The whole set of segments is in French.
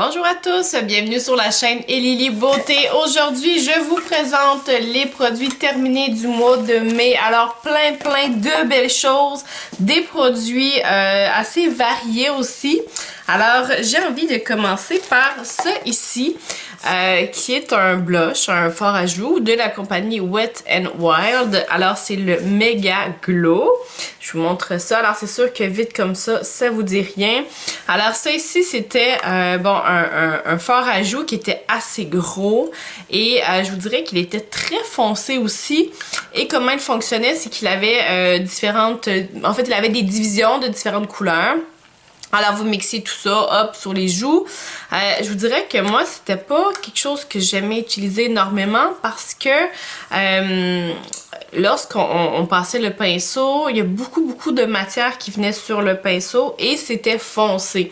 Bonjour à tous, bienvenue sur la chaîne Elili Beauté. Aujourd'hui, je vous présente les produits terminés du mois de mai. Alors, plein de belles choses, des produits assez variés aussi. Alors, j'ai envie de commencer par ça ici, qui est un blush, un fard à joues de la compagnie Wet n Wild. Alors, c'est le Mega Glow. Je vous montre ça. Alors, c'est sûr que vite comme ça vous dit rien. Alors, ça ici, c'était un fard à joues qui était assez gros et je vous dirais qu'il était très foncé aussi. Et comment il fonctionnait, c'est qu'il avait en fait, il avait des divisions de différentes couleurs. Alors, vous mixez tout ça, hop, sur les joues. Je vous dirais que moi, c'était pas quelque chose que j'aimais utiliser énormément parce que lorsqu'on passait le pinceau, il y a beaucoup de matière qui venait sur le pinceau et c'était foncé.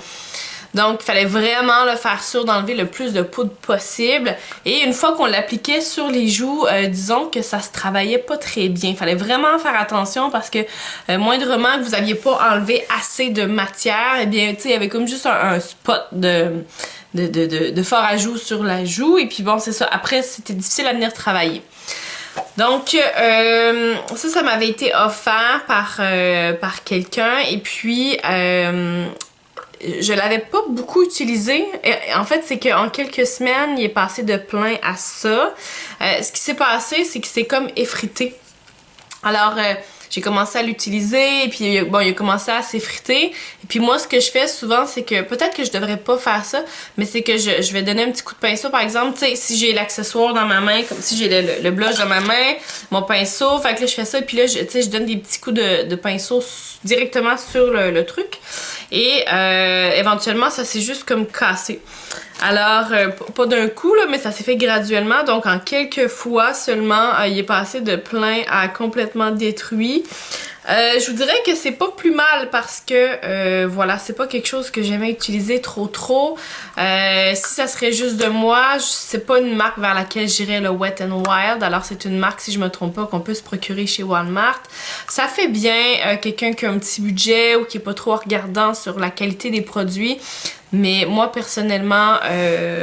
Donc, il fallait vraiment le faire sûr d'enlever le plus de poudre possible. Et une fois qu'on l'appliquait sur les joues, disons que ça se travaillait pas très bien. Il fallait vraiment faire attention parce que moindrement que vous aviez pas enlevé assez de matière, eh bien, tu sais, il y avait comme juste un spot de fard à joues sur la joue. Et puis bon, c'est ça. Après, c'était difficile à venir travailler. Donc, ça m'avait été offert par quelqu'un. Et puis, je l'avais pas beaucoup utilisé. En fait, c'est qu'en quelques semaines, il est passé de plein à ça. Ce qui s'est passé, c'est qu'il s'est comme effrité. Alors, j'ai commencé à l'utiliser et puis bon, il a commencé à s'effriter. Et puis moi, ce que je fais souvent, c'est que peut-être que je devrais pas faire ça, mais c'est que je vais donner un petit coup de pinceau. Par exemple, tu sais, si j'ai l'accessoire dans ma main, comme si j'ai le blush dans ma main, mon pinceau, fait que là, je fais ça. Et puis là, tu sais, je donne des petits coups de pinceau directement sur le truc. Et éventuellement, ça s'est juste comme cassé. Alors, pas d'un coup, là, mais ça s'est fait graduellement. Donc, en quelques fois seulement, il est passé de plein à complètement détruit. Je vous dirais que c'est pas plus mal parce que, voilà, c'est pas quelque chose que j'aimais utiliser trop. Si ça serait juste de moi, c'est pas une marque vers laquelle j'irais, le Wet n Wild. Alors, c'est une marque, si je me trompe pas, qu'on peut se procurer chez Walmart. Ça fait bien quelqu'un qui a un petit budget ou qui est pas trop regardant sur la qualité des produits. Mais moi, personnellement,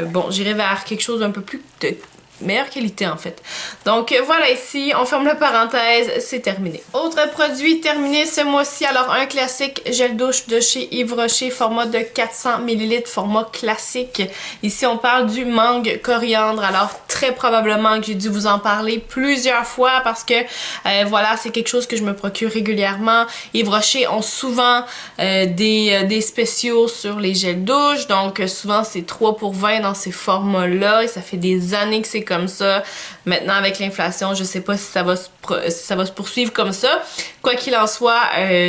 bon, j'irais vers quelque chose d'un peu plus de meilleure qualité en fait. Donc voilà, ici on ferme la parenthèse, c'est terminé. Autre produit terminé ce mois-ci, alors un classique gel douche de chez Yves Rocher, format de 400 ml, format classique. Ici on parle du mangue coriandre, alors très probablement que j'ai dû vous en parler plusieurs fois parce que voilà, c'est quelque chose que je me procure régulièrement. Yves Rocher ont souvent des spéciaux sur les gels douche, donc souvent c'est 3 pour 20 dans ces formats-là et ça fait des années que c'est comme ça. Maintenant, avec l'inflation, je sais pas si ça va se poursuivre comme ça. Quoi qu'il en soit,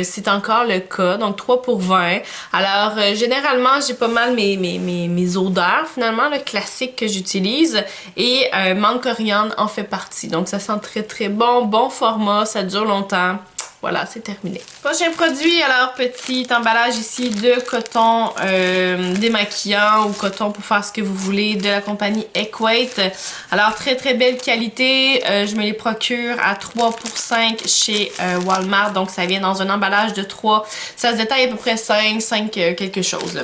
c'est encore le cas. Donc, 3 pour 20. Alors, généralement, j'ai pas mal mes odeurs, finalement, le classique que j'utilise. Et mangue coriandre en fait partie. Donc, ça sent très bon. Bon format, ça dure longtemps. Voilà, c'est terminé. Prochain produit, alors petit emballage ici de coton démaquillant ou coton pour faire ce que vous voulez de la compagnie Equate. Alors très belle qualité, je me les procure à 3 pour 5 chez Walmart, donc ça vient dans un emballage de 3, ça se détaille à peu près 5 quelque chose là.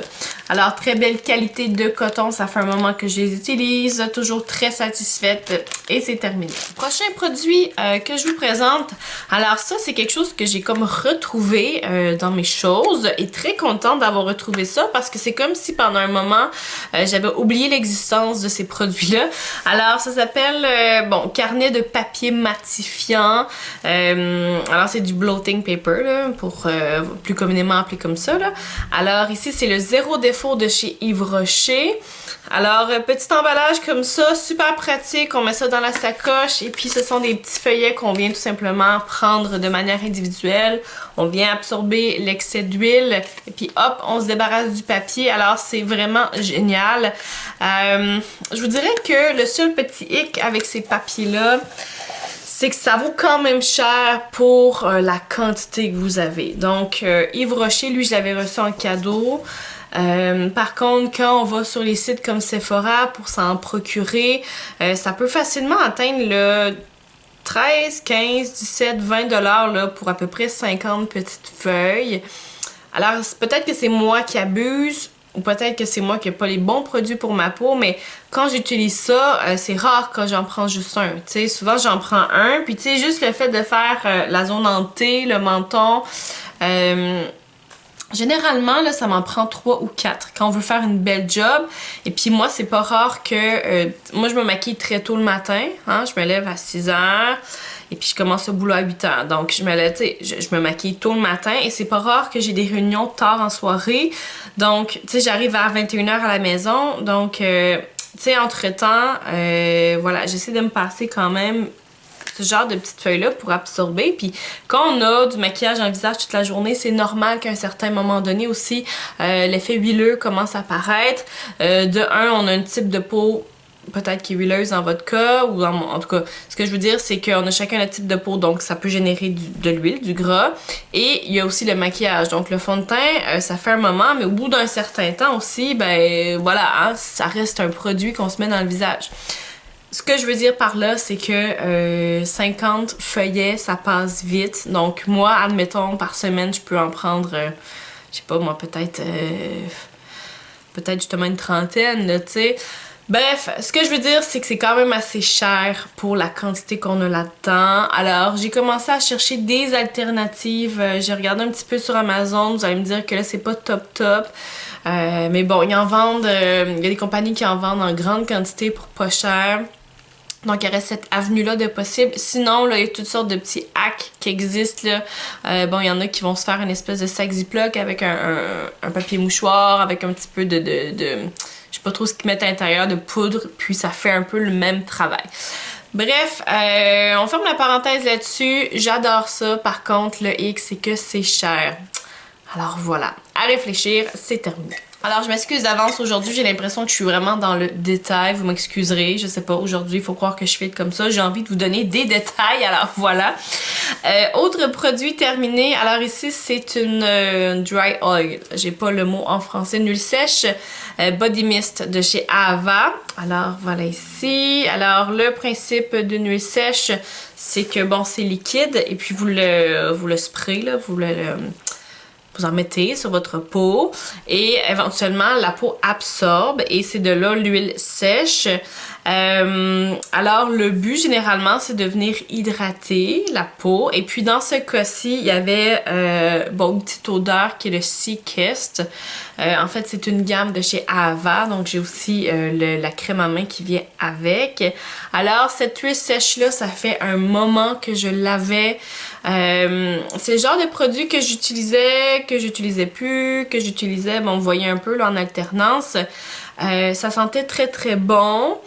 Alors très belle qualité de coton, ça fait un moment que je les utilise, toujours très satisfaite et c'est terminé. Prochain produit que je vous présente, alors ça c'est quelque chose que j'ai comme retrouvé dans mes choses et très contente d'avoir retrouvé ça parce que c'est comme si pendant un moment j'avais oublié l'existence de ces produits-là. Alors ça s'appelle bon, carnet de papier matifiant. Alors c'est du blotting paper là, pour plus communément appelé comme ça là. Alors ici c'est le zéro défaut de chez Yves Rocher. Alors, petit emballage comme ça, super pratique, on met ça dans la sacoche et puis ce sont des petits feuillets qu'on vient tout simplement prendre de manière individuelle. On vient absorber l'excès d'huile et puis hop, on se débarrasse du papier. Alors, c'est vraiment génial. Je vous dirais que le seul petit hic avec ces papiers-là, c'est que ça vaut quand même cher pour la quantité que vous avez. Donc, Yves Rocher, lui, je l'avais reçu en cadeau. Par contre, quand on va sur les sites comme Sephora pour s'en procurer, ça peut facilement atteindre le 13, 15, 17, 20 $ là, pour à peu près 50 petites feuilles. Alors, peut-être que c'est moi qui abuse. ou peut-être que c'est moi qui n'ai pas les bons produits pour ma peau, mais quand j'utilise ça, c'est rare quand j'en prends juste un. Tu sais, souvent j'en prends un, puis tu sais, juste le fait de faire la zone en T, le menton, généralement, là, ça m'en prend 3 ou 4 quand on veut faire une belle job. Et puis moi, c'est pas rare que... moi, je me maquille très tôt le matin. Hein? Je me lève à 6 heures. Et puis je commence le boulot à 8 heures. Donc, je me lève, tu sais, je me maquille tôt le matin. Et c'est pas rare que j'ai des réunions tard en soirée. Donc, tu sais, j'arrive à 21 heures à la maison. Donc, tu sais, entre-temps, voilà, j'essaie de me passer quand même ce genre de petites feuilles-là pour absorber. Puis quand on a du maquillage en visage toute la journée, c'est normal qu'à un certain moment donné aussi, l'effet huileux commence à apparaître. De un, on a un type de peau peut-être qui est huileuse dans votre cas, ou en tout cas, ce que je veux dire, c'est qu'on a chacun notre type de peau, donc ça peut générer de l'huile, du gras. Et il y a aussi le maquillage. Donc le fond de teint, ça fait un moment, mais au bout d'un certain temps aussi, ben voilà, hein, ça reste un produit qu'on se met dans le visage. Ce que je veux dire par là, c'est que 50 feuillets, ça passe vite. Donc moi, admettons, par semaine, je peux en prendre, je sais pas moi, peut-être justement une trentaine, là, tu sais. Bref, ce que je veux dire, c'est que c'est quand même assez cher pour la quantité qu'on a là-dedans. Alors, j'ai commencé à chercher des alternatives. J'ai regardé un petit peu sur Amazon. Vous allez me dire que là, c'est pas top. Mais bon, ils en vendent, il y a des compagnies qui en vendent en grande quantité pour pas cher. Donc, il reste cette avenue-là de possible. Sinon, là, il y a toutes sortes de petits hacks qui existent, là. Bon, il y en a qui vont se faire une espèce de sac Ziploc avec un papier mouchoir, avec un petit peu je sais pas trop ce qu'ils mettent à l'intérieur, de poudre, puis ça fait un peu le même travail. Bref, on ferme la parenthèse là-dessus. J'adore ça. Par contre, le X, c'est que c'est cher. Alors voilà, à réfléchir, c'est terminé. Alors, je m'excuse d'avance. Aujourd'hui, j'ai l'impression que je suis vraiment dans le détail. Vous m'excuserez. Je sais pas, aujourd'hui, il faut croire que je fais comme ça. J'ai envie de vous donner des détails. Alors, voilà. Autre produit terminé. Alors, ici, c'est une dry oil. J'ai pas le mot en français. Une huile sèche. Body Mist de chez Ava. Alors, voilà ici. Alors, le principe d'une huile sèche, c'est que, bon, c'est liquide. Et puis, vous le sprayez, là. Vous en mettez sur votre peau et éventuellement la peau absorbe et c'est de là l'huile sèche. Alors le but généralement c'est de venir hydrater la peau et puis dans ce cas-ci il y avait bon, une petite odeur qui est le Sea Kissed. En fait c'est une gamme de chez Ava donc j'ai aussi la crème à main qui vient avec. Alors cette huile sèche là ça fait un moment que je l'avais. C'est le genre de produit que j'utilisais plus, que j'utilisais, bon, vous voyez un peu là en alternance. Ça sentait très bon.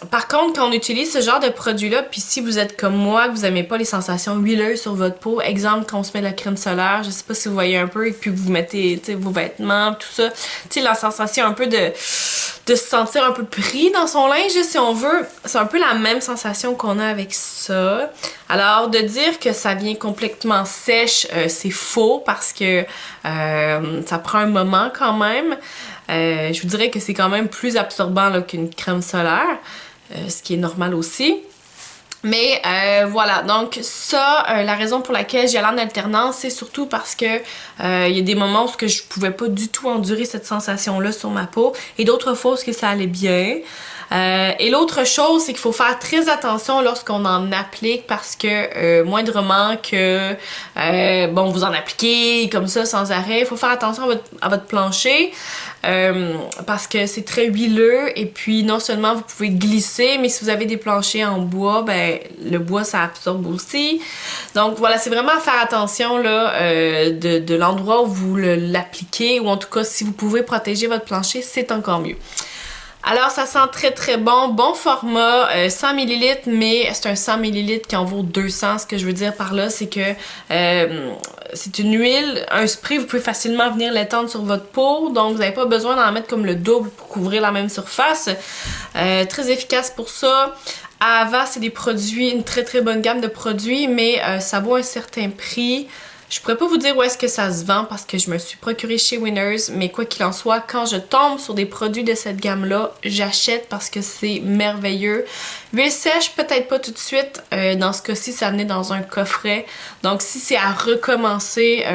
Par contre, quand on utilise ce genre de produit-là, puis si vous êtes comme moi, que vous n'aimez pas les sensations huileuses sur votre peau, exemple quand on se met de la crème solaire, je sais pas si vous voyez un peu, et puis vous mettez vos vêtements, tout ça, tu sais, la sensation un peu de se sentir un peu pris dans son linge, si on veut, c'est un peu la même sensation qu'on a avec ça. Alors, de dire que ça vient complètement sèche, c'est faux parce que ça prend un moment quand même. Je vous dirais que c'est quand même plus absorbant qu'une crème solaire, ce qui est normal aussi. Mais voilà, donc ça, la raison pour laquelle j'y allais en alternance, c'est surtout parce que il y a des moments où je pouvais pas du tout endurer cette sensation-là sur ma peau et d'autres fois où ça allait bien. Et l'autre chose, c'est qu'il faut faire très attention lorsqu'on en applique parce que moindrement que bon, vous en appliquez comme ça sans arrêt, il faut faire attention à votre plancher parce que c'est très huileux et puis non seulement vous pouvez glisser, mais si vous avez des planchers en bois, ben le bois ça absorbe aussi. Donc voilà, c'est vraiment à faire attention là de l'endroit où vous l'appliquez ou en tout cas si vous pouvez protéger votre plancher, c'est encore mieux. Alors, ça sent très bon. Bon format, 100 ml, mais c'est un 100 ml qui en vaut 200. Ce que je veux dire par là, c'est que c'est une huile, un spray, vous pouvez facilement venir l'étendre sur votre peau. Donc, vous n'avez pas besoin d'en mettre comme le double pour couvrir la même surface. Très efficace pour ça. À Ava, c'est des produits, une très bonne gamme de produits, mais ça vaut un certain prix. Je pourrais pas vous dire où est-ce que ça se vend parce que je me suis procuré chez Winners, mais quoi qu'il en soit, quand je tombe sur des produits de cette gamme-là, j'achète parce que c'est merveilleux. Huile sèche, peut-être pas tout de suite. Dans ce cas-ci, ça venait dans un coffret. Donc si c'est à recommencer,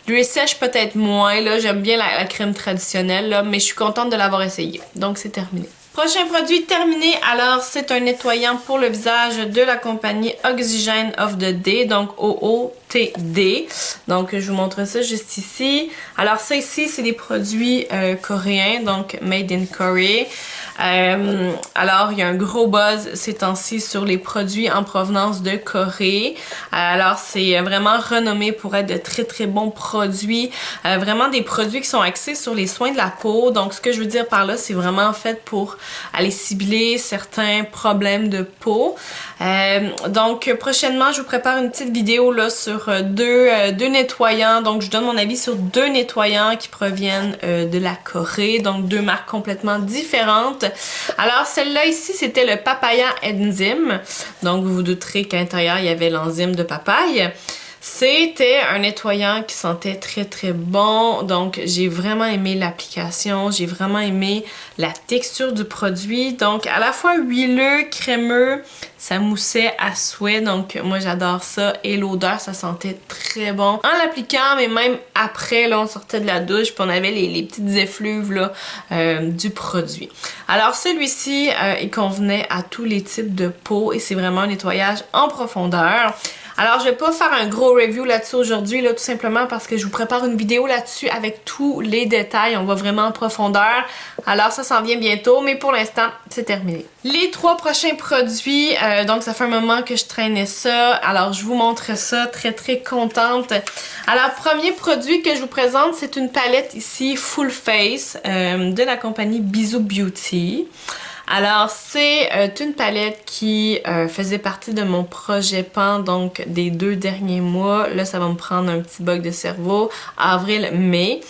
l'huile sèche peut-être moins. Là, j'aime bien la crème traditionnelle, là, mais je suis contente de l'avoir essayé. Donc c'est terminé. Prochain produit terminé, alors c'est un nettoyant pour le visage de la compagnie Oxygen of the Day, donc OOTD. Donc je vous montre ça juste ici. Alors ça ici, c'est des produits coréens, donc made in Korea. Alors il y a un gros buzz ces temps-ci sur les produits en provenance de Corée. Alors c'est vraiment renommé pour être de très très bons produits. Vraiment des produits qui sont axés sur les soins de la peau. Donc ce que je veux dire par là, c'est vraiment fait pour aller cibler certains problèmes de peau. Donc prochainement, je vous prépare une petite vidéo là sur deux nettoyants. Donc je donne mon avis sur deux nettoyants qui proviennent de la Corée. Donc deux marques complètement différentes. Alors celle-là ici, c'était le Papaya Enzyme. Donc vous vous douterez qu'à l'intérieur, il y avait l'enzyme de papaye. C'était un nettoyant qui sentait très très bon, donc j'ai vraiment aimé l'application, j'ai vraiment aimé la texture du produit, donc à la fois huileux, crémeux, ça moussait à souhait, donc moi j'adore ça, et l'odeur ça sentait très bon. En l'appliquant, mais même après, là on sortait de la douche, puis on avait les petites effluves là, du produit. Alors celui-ci, il convenait à tous les types de peau, et c'est vraiment un nettoyage en profondeur. Alors, je vais pas faire un gros review là-dessus aujourd'hui, là, tout simplement parce que je vous prépare une vidéo là-dessus avec tous les détails. On va vraiment en profondeur. Alors, ça s'en vient bientôt, mais pour l'instant, c'est terminé. Les trois prochains produits, donc ça fait un moment que je traînais ça. Alors, je vous montre ça, très très contente. Alors, premier produit que je vous présente, c'est une palette ici, Full Face, de la compagnie Bisou Beauty. Alors, c'est une palette qui faisait partie de mon projet PAN, donc des 2 derniers mois. Là, ça va me prendre un petit bug de cerveau. Avril, mai.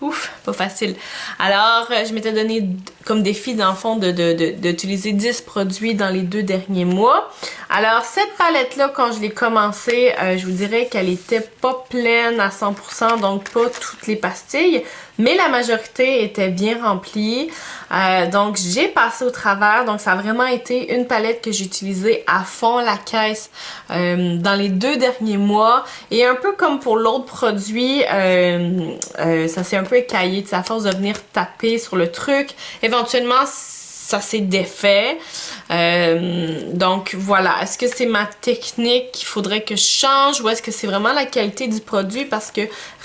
Ouf, pas facile. Alors, je m'étais donné comme défi dans le fond d'utiliser 10 produits dans les 2 derniers mois. Alors, cette palette-là, quand je l'ai commencée, je vous dirais qu'elle était pas pleine à 100%, donc pas toutes les pastilles, mais la majorité était bien remplie. Donc, j'ai passé au travers. Donc, ça a vraiment été une palette que j'ai utilisée à fond la caisse dans les 2 derniers mois. Et un peu comme pour l'autre produit, ça s'est un peu écaillé, à force de venir taper sur le truc. Éventuellement, ça s'est défait. Donc voilà, est-ce que c'est ma technique qu'il faudrait que je change ou est-ce que c'est vraiment la qualité du produit? Parce que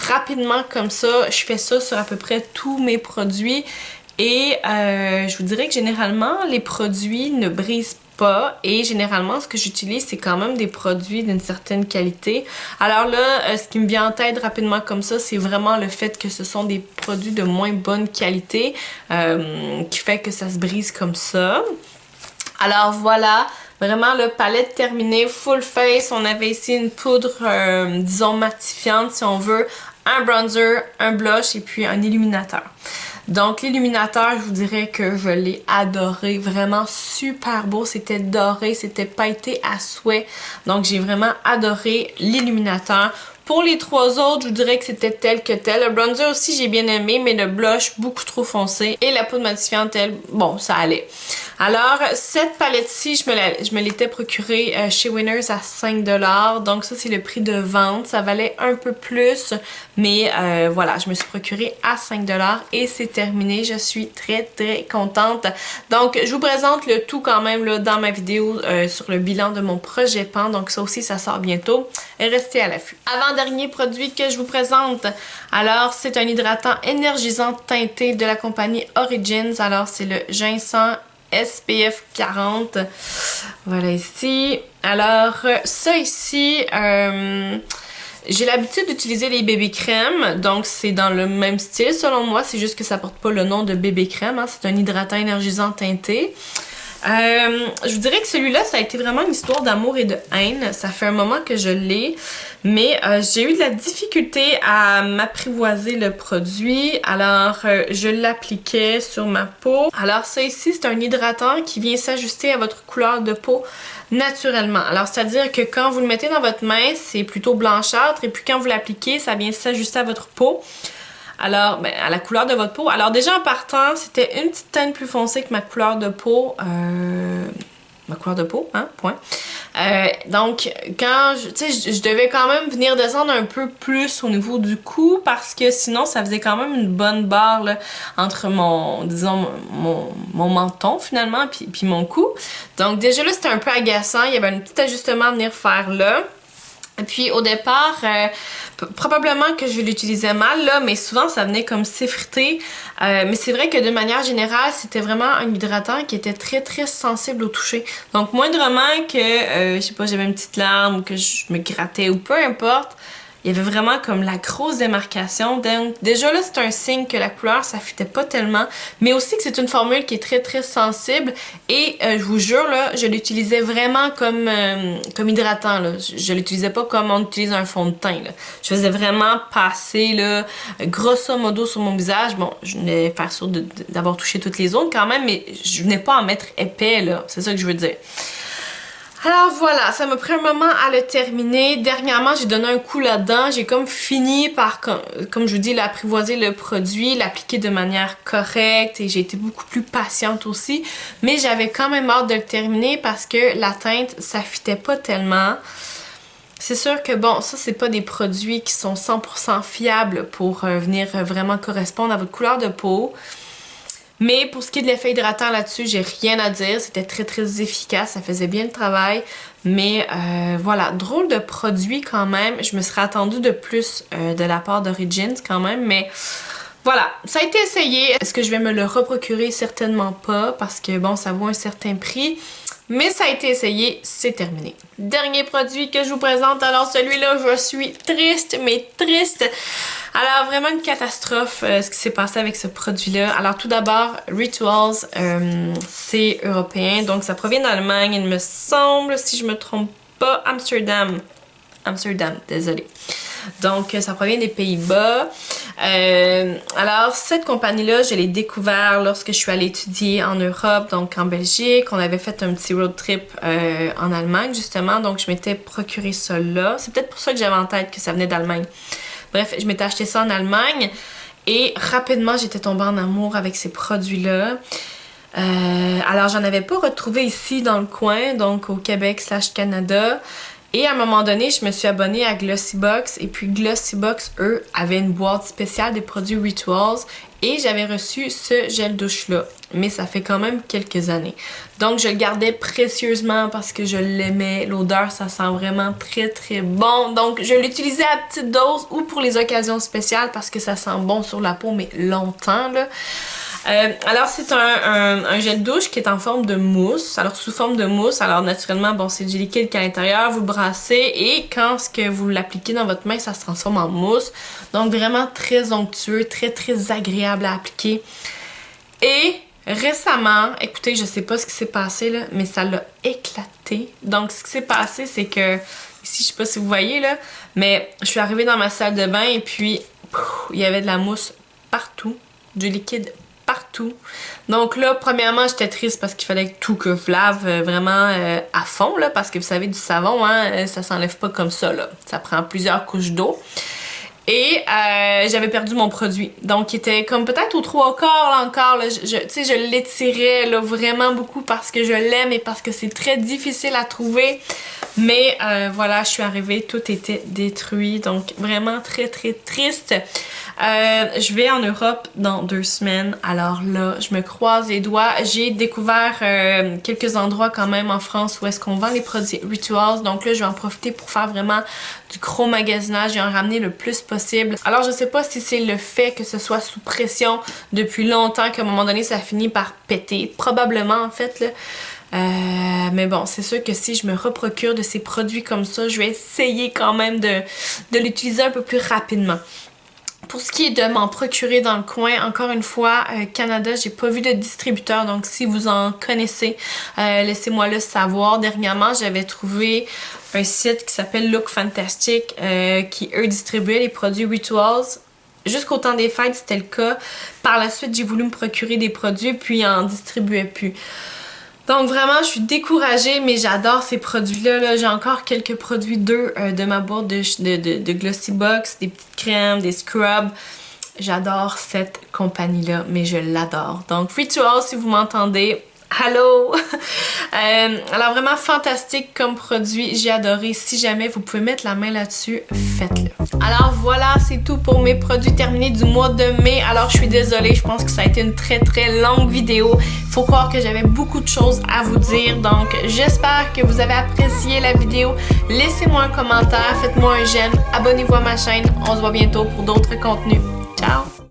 rapidement comme ça, je fais ça sur à peu près tous mes produits et je vous dirais que généralement, les produits ne brisent pas et généralement ce que j'utilise c'est quand même des produits d'une certaine qualité. Alors là, ce qui me vient en tête rapidement comme ça, c'est vraiment le fait que ce sont des produits de moins bonne qualité qui fait que ça se brise comme ça. Alors voilà, vraiment le palette terminée, full face. On avait ici une poudre, disons matifiante si on veut, un bronzer, un blush et puis un illuminateur. Donc l'illuminateur, je vous dirais que je l'ai adoré, vraiment super beau, c'était doré, c'était pailleté à souhait. Donc j'ai vraiment adoré l'illuminateur. Pour les 3 autres, je vous dirais que c'était tel que tel. Le bronzer aussi, j'ai bien aimé, mais le blush, beaucoup trop foncé. Et la poudre matifiante, elle, bon, ça allait. Alors, cette palette-ci, je me l'étais procurée chez Winners à 5$. Donc ça, c'est le prix de vente. Ça valait un peu plus, mais voilà, je me suis procurée à 5$ et c'est terminé. Je suis très, très contente. Donc, je vous présente le tout quand même là, dans ma vidéo sur le bilan de mon projet PAN. Donc ça aussi, ça sort bientôt. Et restez à l'affût. Avant-dernier produit que je vous présente, alors c'est un hydratant énergisant teinté de la compagnie Origins. Alors c'est le ginseng SPF 40. Voilà ici. Alors ça ici, j'ai l'habitude d'utiliser les bébés crèmes, donc c'est dans le même style selon moi, c'est juste que ça porte pas le nom de bébé crème, hein. C'est un hydratant énergisant teinté. Je vous dirais que celui-là, ça a été vraiment une histoire d'amour et de haine. Ça fait un moment que je l'ai, mais j'ai eu de la difficulté à m'apprivoiser le produit. Alors, je l'appliquais sur ma peau. Alors, ça ici, c'est un hydratant qui vient s'ajuster à votre couleur de peau naturellement. Alors, c'est-à-dire que quand vous le mettez dans votre main, c'est plutôt blanchâtre, et puis quand vous l'appliquez, ça vient s'ajuster à votre peau. Alors, ben, à la couleur de votre peau. Alors déjà en partant, c'était une petite teinte plus foncée que ma couleur de peau. Ma couleur de peau, hein, point. Donc, quand, tu sais, je devais quand même venir descendre un peu plus au niveau du cou parce que sinon, ça faisait quand même une bonne barre là, entre mon, disons, mon menton finalement, puis mon cou. Donc déjà là, c'était un peu agaçant. Il y avait un petit ajustement à venir faire là. Et puis au départ, probablement que je l'utilisais mal là, mais souvent ça venait comme s'effriter. Mais c'est vrai que de manière générale, c'était vraiment un hydratant qui était très très sensible au toucher. Donc moindrement que, je sais pas, j'avais une petite larme ou que je me grattais ou peu importe, il y avait vraiment comme la grosse démarcation. Donc déjà là, c'est un signe que la couleur, ça fitait pas tellement. Mais aussi que c'est une formule qui est très très sensible. Et je vous jure, là, je l'utilisais vraiment comme hydratant. Là. Je l'utilisais pas comme on utilise un fond de teint. Là. Je faisais vraiment passer là, grosso modo sur mon visage. Bon, je venais faire sûr d'avoir touché toutes les zones quand même, mais je venais pas en mettre épais. Là. C'est ça que je veux dire. Alors voilà, ça m'a pris un moment à le terminer. Dernièrement, j'ai donné un coup là-dedans. J'ai comme fini par, comme je vous dis, l'apprivoiser le produit, l'appliquer de manière correcte et j'ai été beaucoup plus patiente aussi. Mais j'avais quand même hâte de le terminer parce que la teinte, ça fitait pas tellement. C'est sûr que bon, ça c'est pas des produits qui sont 100% fiables pour venir vraiment correspondre à votre couleur de peau. Mais pour ce qui est de l'effet hydratant là-dessus, j'ai rien à dire. C'était très très efficace, ça faisait bien le travail. Mais voilà, drôle de produit quand même. Je me serais attendue de plus de la part d'Origins quand même. Mais voilà, ça a été essayé. Est-ce que je vais me le reprocurer? Certainement pas parce que bon, ça vaut un certain prix. Mais ça a été essayé, c'est terminé. Dernier produit que je vous présente, alors celui-là, je suis triste, mais triste. Alors vraiment une catastrophe ce qui s'est passé avec ce produit-là. Alors tout d'abord, Rituals, c'est européen, donc ça provient d'Allemagne, il me semble, si je me trompe pas, Amsterdam, désolée. Donc, ça provient des Pays-Bas. Alors, cette compagnie-là, je l'ai découvert lorsque je suis allée étudier en Europe, donc en Belgique. On avait fait un petit road trip en Allemagne, justement. Donc, je m'étais procuré ça là. C'est peut-être pour ça que j'avais en tête que ça venait d'Allemagne. Bref, je m'étais acheté ça en Allemagne. Et rapidement, j'étais tombée en amour avec ces produits-là. Alors, j'en avais pas retrouvé ici dans le coin, donc au Québec/Canada. Et à un moment donné, je me suis abonnée à Glossybox et puis Glossybox, eux, avaient une boîte spéciale des produits Rituals et j'avais reçu ce gel douche-là. Mais ça fait quand même quelques années. Donc, je le gardais précieusement parce que je l'aimais. L'odeur, ça sent vraiment très très bon. Donc, je l'utilisais à petite dose ou pour les occasions spéciales parce que ça sent bon sur la peau, mais longtemps, là. Alors c'est un gel douche qui est en forme de mousse, alors sous forme de mousse, alors naturellement bon c'est du liquide qu'à l'intérieur, vous brassez et quand ce que vous l'appliquez dans votre main ça se transforme en mousse, donc vraiment très onctueux, très très agréable à appliquer. Et récemment, écoutez je sais pas ce qui s'est passé là, mais ça l'a éclaté, donc ce qui s'est passé c'est que, ici je sais pas si vous voyez là, mais je suis arrivée dans ma salle de bain et puis il y avait de la mousse partout, du liquide partout. Donc là, premièrement, j'étais triste parce qu'il fallait tout que je lave vraiment à fond, là, parce que vous savez, du savon, hein, ça s'enlève pas comme ça, là. Ça prend plusieurs couches d'eau. Et j'avais perdu mon produit. Donc, il était comme peut-être aux 3/4 là encore. Là, tu sais, je l'étirais là, vraiment beaucoup parce que je l'aime et parce que c'est très difficile à trouver. Mais voilà, je suis arrivée, tout était détruit. Donc, vraiment très très triste. Je vais en Europe dans 2 semaines. Alors là, je me croise les doigts. J'ai découvert quelques endroits quand même en France où est-ce qu'on vend les produits Rituals. Donc là, je vais en profiter pour faire vraiment du gros magasinage et en ramener le plus possible. Alors, je sais pas si c'est le fait que ce soit sous pression depuis longtemps qu'à un moment donné, ça finit par péter. Probablement, en fait, là. Mais bon, c'est sûr que si je me reprocure de ces produits comme ça, je vais essayer quand même de l'utiliser un peu plus rapidement. Pour ce qui est de m'en procurer dans le coin, encore une fois, Canada, j'ai pas vu de distributeur, donc si vous en connaissez, laissez-moi le savoir. Dernièrement, j'avais trouvé un site qui s'appelle Look Fantastic, qui eux distribuaient les produits Rituals. Jusqu'au temps des fêtes, c'était le cas. Par la suite, j'ai voulu me procurer des produits, puis ils en distribuaient plus. Donc vraiment, je suis découragée, mais j'adore ces produits-là. Là. J'ai encore quelques produits d'eux de ma boîte de Glossy Box, des petites crèmes, des scrubs. J'adore cette compagnie-là, mais je l'adore. Donc Rituals, si vous m'entendez, allô! Alors vraiment fantastique comme produit, j'ai adoré. Si jamais vous pouvez mettre la main là-dessus, faites-le. Alors voilà, c'est tout pour mes produits terminés du mois de mai. Alors je suis désolée, je pense que ça a été une très longue vidéo. Il faut croire que j'avais beaucoup de choses à vous dire. Donc j'espère que vous avez apprécié la vidéo. Laissez-moi un commentaire, faites-moi un j'aime, abonnez-vous à ma chaîne. On se voit bientôt pour d'autres contenus. Ciao!